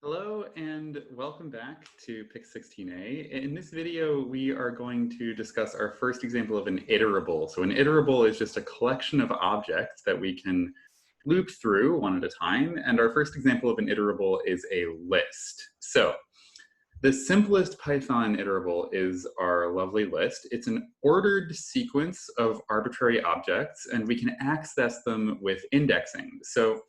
Hello and welcome back to Pic16a. In this video, we are going to discuss our first example of an iterable. So an iterable is just a collection of objects that we can loop through one at a time. And our first example of an iterable is a list. So the simplest Python iterable is our lovely list. It's an ordered sequence of arbitrary objects, and we can access them with indexing. So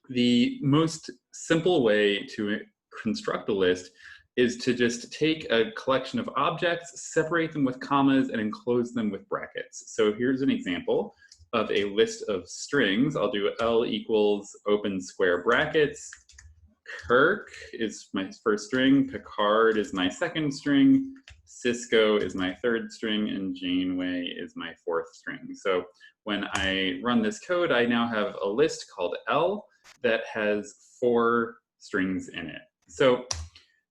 the most simple way to construct a list is to just take a collection of objects, separate them with commas, and enclose them with brackets. So here's an example of a list of strings. I'll do L equals open square brackets. Kirk is my first string, Picard is my second string, Cisco is my third string, and Janeway is my fourth string. So when I run this code, I now have a list called L that has 4 strings in it. So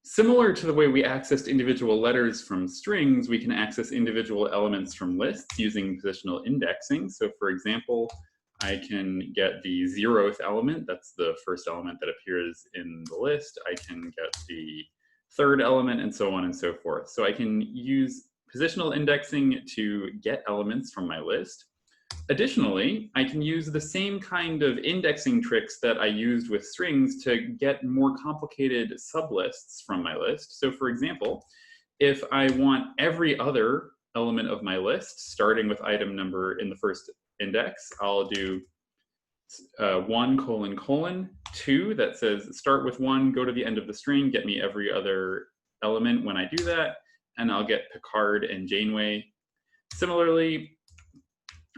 similar to the way we accessed individual letters from strings, we can access individual elements from lists using positional indexing. So for example, I can get the 0th element, that's the first element that appears in the list. I can get the 3rd element, and so on and so forth. So I can use positional indexing to get elements from my list. Additionally, I can use the same kind of indexing tricks that I used with strings to get more complicated sublists from my list. So for example, if I want every other element of my list, starting with item number in the first index, I'll do 1::2 that says start with 1, go to the end of the string, get me every other element when I do that, and I'll get Picard and Janeway. Similarly,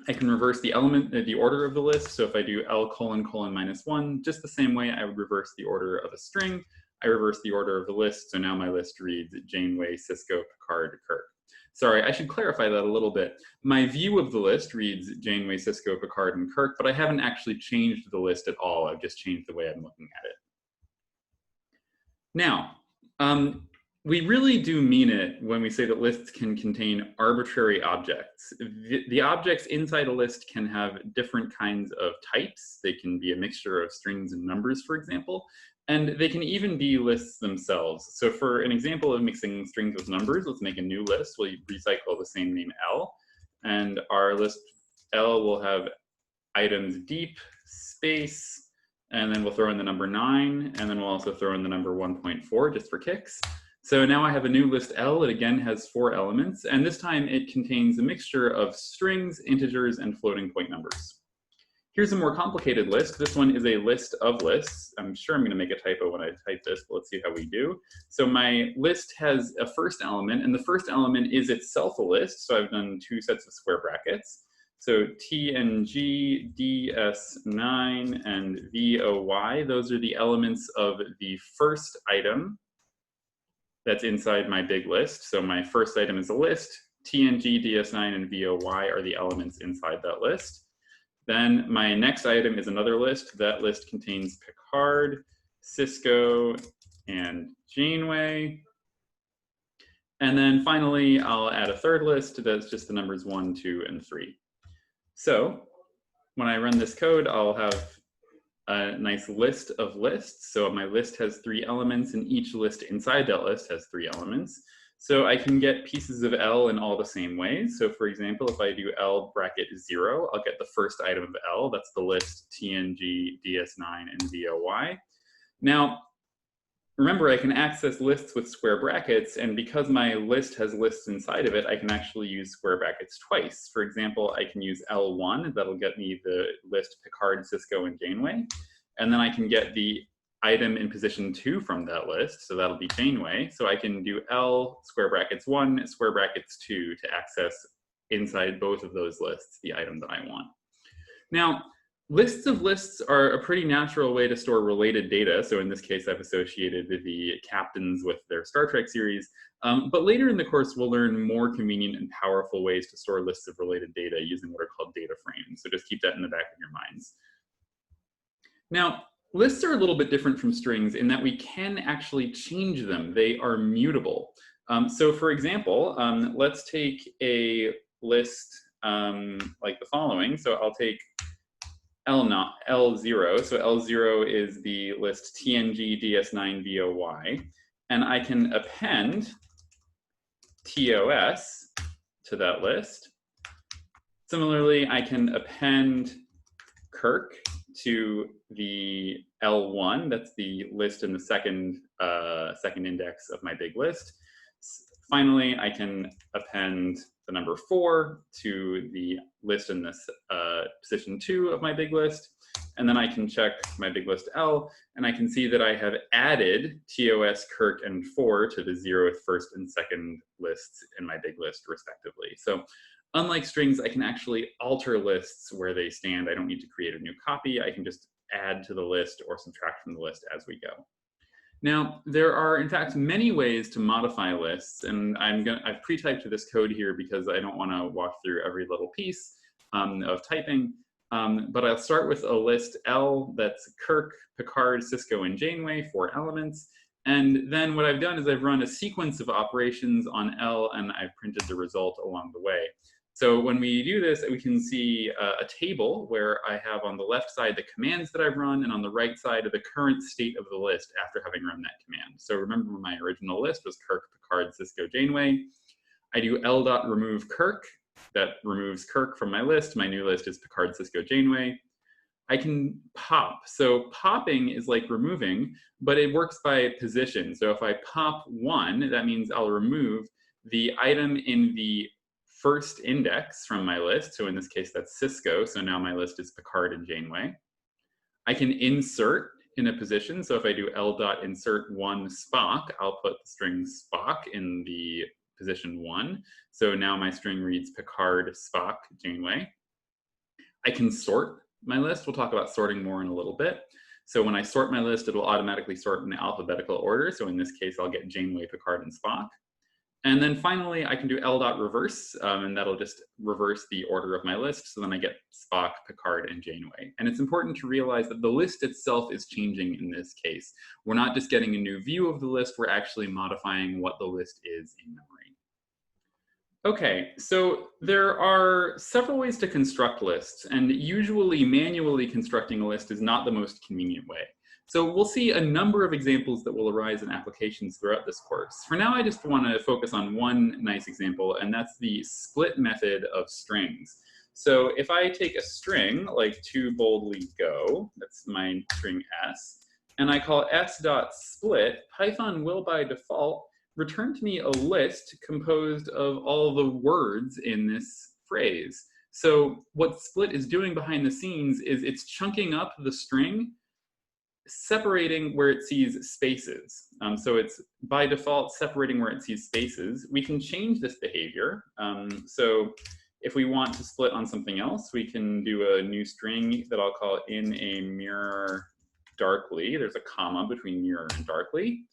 I can reverse the order of the list. So if I do L::(-1), just the same way I would reverse the order of a string, I reverse the order of the list. So now my list reads Janeway, Cisco, Picard, Kirk. Sorry, I should clarify that a little bit. My view of the list reads Janeway, Cisco, Picard, and Kirk, but I haven't actually changed the list at all. I've just changed the way I'm looking at it. Now, we really do mean it when we say that lists can contain arbitrary objects. The objects inside a list can have different kinds of types. They can be a mixture of strings and numbers, for example, and they can even be lists themselves. So for an example of mixing strings with numbers, let's make a new list. We'll recycle the same name L, and our list L will have items deep, space, and then we'll throw in the number 9, and then we'll also throw in the number 1.4 just for kicks. So now I have a new list L. It again has 4 elements, and this time it contains a mixture of strings, integers, and floating point numbers. Here's a more complicated list. This one is a list of lists. I'm sure I'm going to make a typo when I type this, but let's see how we do. So my list has a first element, and the first element is itself a list. So I've done 2 sets of square brackets. So TNG, DS9, and VOY, those are the elements of the first item that's inside my big list. So my first item is a list. TNG, DS9, and VOY are the elements inside that list. Then my next item is another list. That list contains Picard, Cisco, and Janeway. And then finally, I'll add a third list that's just the numbers 1, 2, and 3. So when I run this code, I'll have a nice list of lists. So my list has 3 elements, and each list inside that list has 3 elements. So I can get pieces of L in all the same ways. So for example, if I do L bracket 0, I'll get the first item of L. That's the list TNG, DS9, and VOY. Now, remember, I can access lists with square brackets, and because my list has lists inside of it, I can actually use square brackets twice. For example, I can use L1, that'll get me the list Picard, Cisco, and Janeway, and then I can get the item in position 2 from that list, so that'll be Janeway. So I can do L square brackets 1, square brackets 2 to access inside both of those lists the item that I want. Now, lists of lists are a pretty natural way to store related data. So in this case, I've associated the captains with their Star Trek series. But later in the course, we'll learn more convenient and powerful ways to store lists of related data using what are called data frames. So just keep that in the back of your minds. Now, lists are a little bit different from strings in that we can actually change them. They are mutable. So for example, let's take a list like the following. So I'll take L0. So L0 is the list TNG DS9VOY. And I can append TOS to that list. Similarly, I can append Kirk to the L1. That's the list in the second index of my big list. Finally, I can append the number 4 to the list in this position 2 of my big list. And then I can check my big list L, and I can see that I have added TOS, Kirk, and 4 to the 0th, 1st, and 2nd lists in my big list, respectively. So unlike strings, I can actually alter lists where they stand. I don't need to create a new copy. I can just add to the list or subtract from the list as we go. Now, there are, in fact, many ways to modify lists, and I've pre-typed this code here because I don't want to walk through every little piece of typing, but I'll start with a list L that's Kirk, Picard, Sisko, and Janeway, 4 elements, and then what I've done is I've run a sequence of operations on L, and I've printed the result along the way. So when we do this, we can see a table where I have on the left side the commands that I've run, and on the right side the current state of the list after having run that command. So remember, my original list was Kirk, Picard, Sisko, Janeway. I do L.remove Kirk. That removes Kirk from my list. My new list is Picard, Sisko, Janeway. I can pop. So popping is like removing, but it works by position. So if I pop 1, that means I'll remove the item in the first index from my list. So in this case, that's Sisko. So now my list is Picard and Janeway. I can insert in a position. So if I do L.insert 1 Spock, I'll put the string Spock in the position 1. So now my string reads Picard, Spock, Janeway. I can sort my list. We'll talk about sorting more in a little bit. So when I sort my list, it'll automatically sort in alphabetical order. So in this case, I'll get Janeway, Picard, and Spock. And then finally, I can do L.reverse, and that'll just reverse the order of my list. So then I get Spock, Picard, and Janeway. And it's important to realize that the list itself is changing in this case. We're not just getting a new view of the list, we're actually modifying what the list is in memory. Okay, so there are several ways to construct lists, and usually manually constructing a list is not the most convenient way. So we'll see a number of examples that will arise in applications throughout this course. For now, I just want to focus on one nice example, and that's the split method of strings. So if I take a string, like to boldly go, that's my string s, and I call s.split, Python will by default return to me a list composed of all the words in this phrase. So what split is doing behind the scenes is it's chunking up the string, separating where it sees spaces. So it's by default separating where it sees spaces. We can change this behavior. So if we want to split on something else, we can do a new string that I'll call in a mirror darkly. There's a comma between mirror and darkly.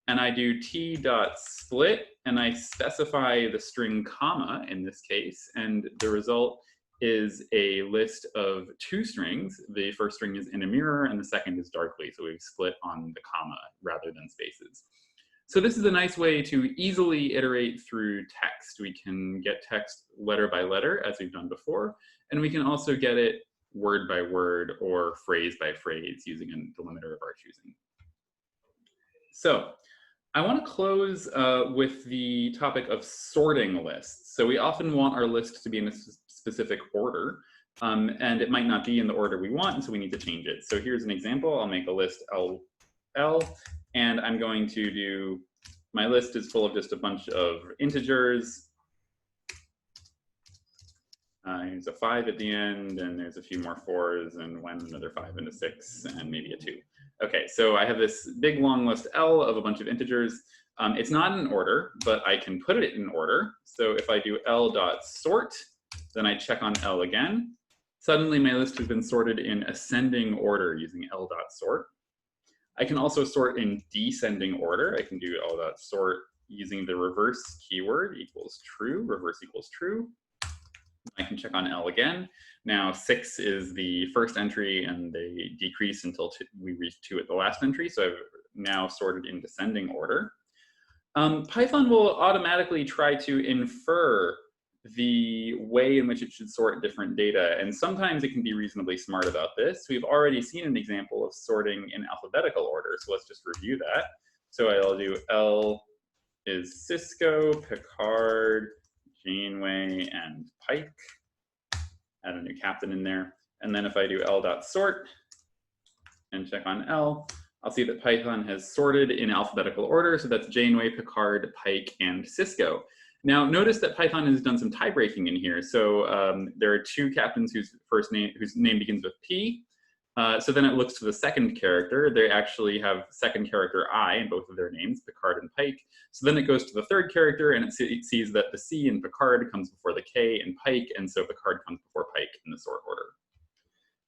And I do t.split, and I specify the string comma in this case, and the result is a list of 2 strings. The first string is in a mirror, and the second is darkly. So we've split on the comma rather than spaces. So this is a nice way to easily iterate through text. We can get text letter by letter, as we've done before, and we can also get it word by word or phrase by phrase using a delimiter of our choosing. So I want to close with the topic of sorting lists. So we often want our list to be in a specific order, and it might not be in the order we want, and so we need to change it. So here's an example. I'll make a list L, and I'm going to do, my list is full of just a bunch of integers. There's a 5 at the end, and there's a few more 4s, and another 5 and a 6, and maybe a 2. Okay, so I have this big long list L of a bunch of integers. It's not in order, but I can put it in order. So if I do L.sort, then I check on L again. Suddenly my list has been sorted in ascending order using L.sort. I can also sort in descending order. I can do L.sort using the reverse keyword equals true, reverse equals true. I can check on L again. Now 6 is the first entry, and they decrease until we reach 2 at the last entry. So I've now sorted in descending order. Python will automatically try to infer the way in which it should sort different data. And sometimes it can be reasonably smart about this. We've already seen an example of sorting in alphabetical order. So let's just review that. So I'll do L is Cisco, Picard, Janeway, and Pike. Add a new captain in there. And then if I do L.sort and check on L, I'll see that Python has sorted in alphabetical order. So that's Janeway, Picard, Pike, and Cisco. Now, notice that Python has done some tie breaking in here. So there are two captains whose name begins with P. So then it looks to the second character. They actually have second character I in both of their names, Picard and Pike. So then it goes to the third character, and it sees that the C in Picard comes before the K in Pike, and so Picard comes before Pike in the sort order.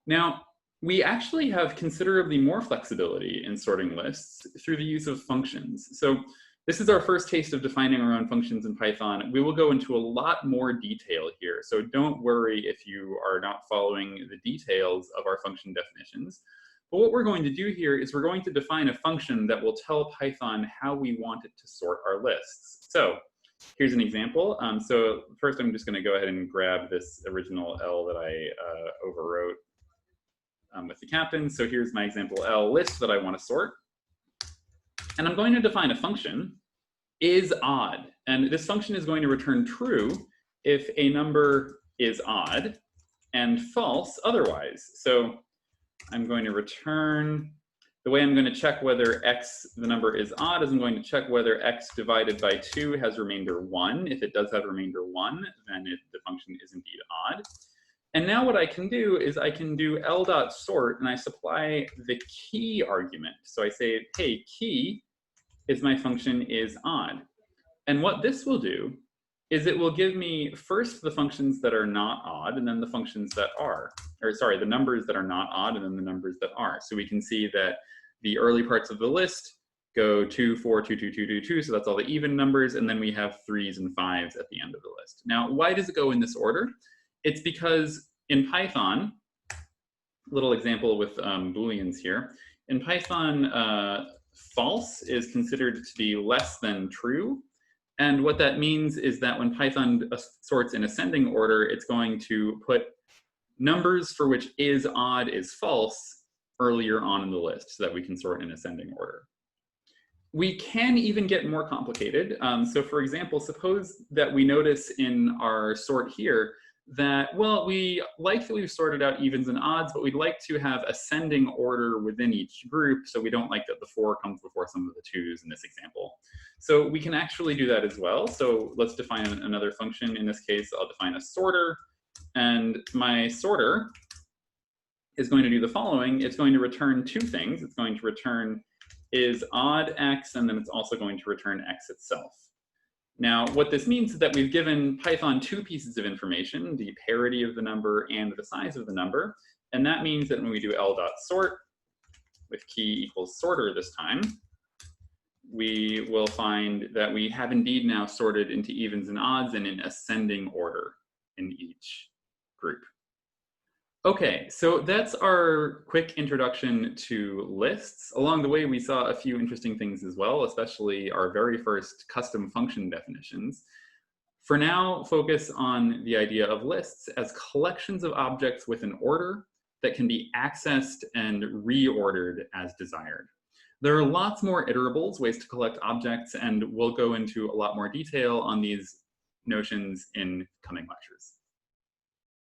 Now, we actually have considerably more flexibility in sorting lists through the use of functions. So this is our first taste of defining our own functions in Python. We will go into a lot more detail here, so don't worry if you are not following the details of our function definitions. But what we're going to do here is we're going to define a function that will tell Python how we want it to sort our lists. So here's an example. So first I'm just going to go ahead and grab this original L that I overwrote with the captain. So here's my example L list that I want to sort. And I'm going to define a function, isOdd. And this function is going to return true if a number is odd and false otherwise. So I'm going to return, the way I'm going to check whether x, the number is odd, is I'm going to check whether x divided by 2 has remainder 1. If it does have remainder 1, then the function is indeed odd. And now what I can do is I can do L.sort, and I supply the key argument. So I say, hey, key is my function is odd. And what this will do is it will give me first the functions that are not odd, and then the functions that are, or sorry, the numbers that are not odd, and then the numbers that are. So we can see that the early parts of the list go 2, 4, 2, 2, 2, 2, 2, so that's all the even numbers, and then we have 3s and 5s at the end of the list. Now, why does it go in this order? It's because in Python, little example with Booleans here, in Python, false is considered to be less than true. And what that means is that when Python sorts in ascending order, it's going to put numbers for which is odd is false earlier on in the list so that we can sort in ascending order. We can even get more complicated. So for example, suppose that we notice in our sort here that, well, we like that we've sorted out evens and odds, but we'd like to have ascending order within each group, so we don't like that the 4 comes before some of the 2s in this example. So we can actually do that as well. So let's define another function. In this case, I'll define a sorter, and my sorter is going to do the following. It's going to return two things. It's going to return is odd x, and then it's also going to return x itself. Now, what this means is that we've given Python two pieces of information, the parity of the number and the size of the number. And that means that when we do L.sort with key equals sorter this time, we will find that we have indeed now sorted into evens and odds and in ascending order in each group. Okay, so that's our quick introduction to lists. Along the way, we saw a few interesting things as well, especially our very first custom function definitions. For now, focus on the idea of lists as collections of objects with an order that can be accessed and reordered as desired. There are lots more iterables, ways to collect objects, and we'll go into a lot more detail on these notions in coming lectures.